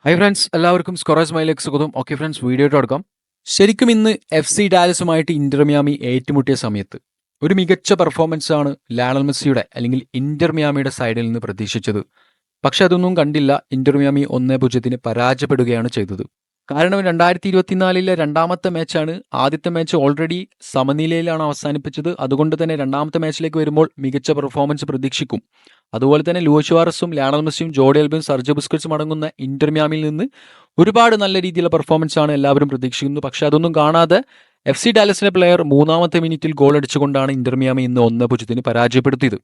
Hi friends, എല്ലാവർക്കും scorers മൈലേക്ക് സ്വാഗതം. Okay friends, വീഡിയോയിട്ട് തുടക്കം. ശരിക്കും ഇന്ന് FC ഡാലസുമായിട്ട് ഇന്റർ മിയാമി ഏറ്റുമുട്ടിയ സമയത്ത് ഒരു മികച്ച പെർഫോമൻസ് ആണ് ലയണൽ മെസ്സിയുടെ അല്ലെങ്കിൽ ഇന്റർ മിയാമിയുടെ സൈഡിൽ നിന്ന് പ്രതീക്ഷിച്ചത്. പക്ഷെ അതൊന്നും കണ്ടില്ല. ഇന്റർ മിയാമി 1-0 പരാജയപ്പെടുകയാണ് ചെയ്തത്. കാരണം 2024 രണ്ടാമത്തെ മാച്ചാണ്. ആദ്യത്തെ മാച്ച് ഓൾറെഡി സമനിലയിലാണ് അവസാനിപ്പിച്ചത്. അതുകൊണ്ട് തന്നെ രണ്ടാമത്തെ മാച്ചിലേക്ക് വരുമ്പോൾ മികച്ച പെർഫോമൻസ് പ്രതീക്ഷിക്കും. അതുപോലെ തന്നെ ലൂയിസ് സുവാറസും ലയണൽ മെസ്സിയും ജോർഡി ആൽബയും സെർജിയോ ബുസ്കറ്റ്സും അടങ്ങുന്ന ഇന്റർ മിയാമിയിൽ നിന്ന് ഒരുപാട് നല്ല രീതിയിലുള്ള പെർഫോമൻസ് ആണ് എല്ലാവരും പ്രതീക്ഷിക്കുന്നത്. പക്ഷെ അതൊന്നും കാണാതെ FC ഡാലസിലെ പ്ലെയർ മൂന്നാമത്തെ മിനിറ്റിൽ ഗോൾ അടിച്ചുകൊണ്ടാണ് ഇന്റർ മിയാമി ഇന്ന് 1-0 പരാജയപ്പെടുത്തിയത്.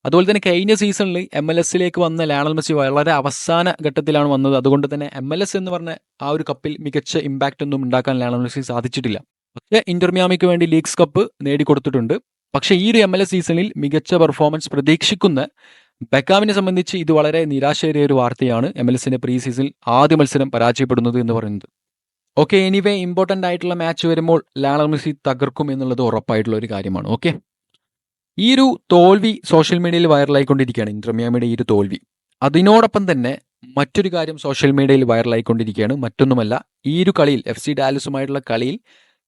അതുപോലെ തന്നെ കഴിഞ്ഞ സീസണിൽ MLS വന്ന ലയണൽ മെസ്സി വളരെ അവസാന ഘട്ടത്തിലാണ് വന്നത്. അതുകൊണ്ട് തന്നെ MLS എന്ന് പറഞ്ഞ ആ ഒരു കപ്പിൽ മികച്ച ഇമ്പാക്റ്റ് ഒന്നും ഉണ്ടാക്കാൻ ലയണൽ മെസ്സി സാധിച്ചിട്ടില്ല. പക്ഷേ ഇന്റർ മിയാമിക്ക് വേണ്ടി ലീഗ്സ് കപ്പ് നേടിക്കൊടുത്തിട്ടുണ്ട്. പക്ഷേ ഈ ഒരു MLS സീസണിൽ മികച്ച പെർഫോമൻസ് പ്രതീക്ഷിക്കുന്ന ബെക്കാമിനെ സംബന്ധിച്ച് ഇത് വളരെ നിരാശയേറിയ ഒരു വാർത്തയാണ്. MLS പ്രീ സീസണിൽ ആദ്യ മത്സരം പരാജയപ്പെടുന്നത് എന്ന് പറയുന്നത്. ഓക്കെ, എനിവേ ഇമ്പോർട്ടൻ്റ് ആയിട്ടുള്ള മാച്ച് വരുമ്പോൾ ലയണൽ മെസ്സി തകർക്കും എന്നുള്ളത് ഉറപ്പായിട്ടുള്ള ഒരു കാര്യമാണ്. ഓക്കെ, ഈ ഒരു തോൽവി സോഷ്യൽ മീഡിയയിൽ വൈറലായിക്കൊണ്ടിരിക്കുകയാണ്. ഇന്റർ മിയാമിയുടെ ഈ ഒരു തോൽവി. അതിനോടൊപ്പം തന്നെ മറ്റൊരു കാര്യം സോഷ്യൽ മീഡിയയിൽ വൈറലായിക്കൊണ്ടിരിക്കുകയാണ്. മറ്റൊന്നുമല്ല, ഈ ഒരു കളിയിൽ FC ഡാലസുമായിട്ടുള്ള കളിയിൽ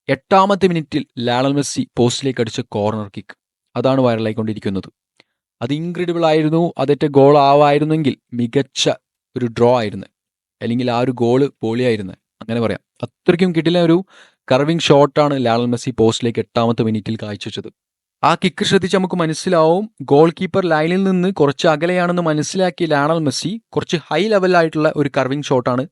8ാമത്തെ മിനിറ്റിൽ ലയണൽ മെസ്സി പോസ്റ്റിലേക്ക് അടിച്ച കോർണർ കിക്ക്, അതാണ് വൈറലായിക്കൊണ്ടിരിക്കുന്നത്. അത് ഇൻക്രെഡിബിൾ ആയിരുന്നു. അതൊറ്റ ഗോൾ ആവായിരുന്നെങ്കിൽ മികച്ച ഒരു ഡ്രോ ആയിരുന്നു, അല്ലെങ്കിൽ ആ ഒരു ഗോള് പൊളിയായിരുന്നു, അങ്ങനെ പറയാം. അത്രയ്ക്കും കിട്ടില്ല ഒരു കർവിംഗ് ഷോട്ടാണ് ലയണൽ മെസ്സി പോസ്റ്റിലേക്ക് 8ാമത്തെ മിനിറ്റിൽ കാഴ്ചവെച്ചത്. ആ കിക്ക് ശ്രദ്ധിച്ച് നമുക്ക് മനസ്സിലാവും, ഗോൾ കീപ്പർ ലൈനിൽ നിന്ന് കുറച്ച് അകലെയാണെന്ന് മനസ്സിലാക്കി ലയണൽ മെസ്സി കുറച്ച് ഹൈ ലെവലായിട്ടുള്ള ഒരു കർവിംഗ് ഷോട്ടാണ്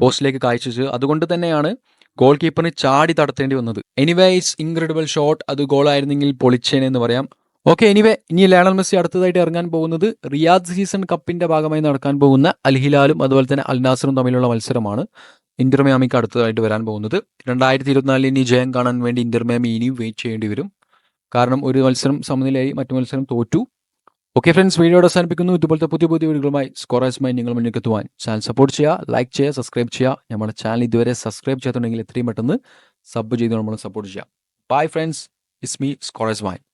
പോസ്റ്റിലേക്ക് കാഴ്ചവെച്ചത്. അതുകൊണ്ട് തന്നെയാണ് ഗോൾ കീപ്പറിന് ചാടി തടത്തേണ്ടി വന്നത്. Anyway it's incredible shot. അത് ഗോളായിരുന്നെങ്കിൽ പൊളിച്ചേനെ എന്ന് പറയാം. ഓക്കെ, എനിവേ ഇനി ലയണൽ മെസ്സി അടുത്തതായിട്ട് ഇറങ്ങാൻ പോകുന്നത് റിയാദ് സീസൺ കപ്പിന്റെ ഭാഗമായി നടക്കാൻ പോകുന്ന അൽ ഹിലാലും അതുപോലെ തന്നെ അൽ നാസറും തമ്മിലുള്ള മത്സരമാണ് ഇന്റർ മിയാമിക്ക് അടുത്തതായിട്ട് വരാൻ പോകുന്നത്. 2024 ഇനി ജയം കാണാൻ വേണ്ടി ഇന്റർ മിയാമി ഇനിയും വെയിറ്റ് ചെയ്യേണ്ടി വരും. കാരണം ഒരു മത്സരം സമനിലയായി, മറ്റു മത്സരം തോറ്റു. ഓക്കെ ഫ്രണ്ട്സ്, വീഡിയോ അവസാനിപ്പിക്കുന്നു. ഇതുപോലത്തെ പുതിയ വീഡിയോകളുമായി സ്കോറേഴ്സ് മൈൻഡ് നിങ്ങൾ മുന്നിലേക്ക് എത്തുവാൻ ചാനൽ സപ്പോർട്ട് ചെയ്യുക, ലൈക്ക് ചെയ്യുക, സബ്സ്ക്രൈബ് ചെയ്യുക. നമ്മുടെ ചാനൽ ഇതുവരെ സബ്സ്ക്രൈബ് ചെയ്തിട്ടുണ്ടെങ്കിൽ എത്രയും പെട്ടെന്ന് സബ് ചെയ്ത് നമ്മൾ സപ്പോർട്ട് ചെയ്യുക. Bye friends, it's me scorers mind.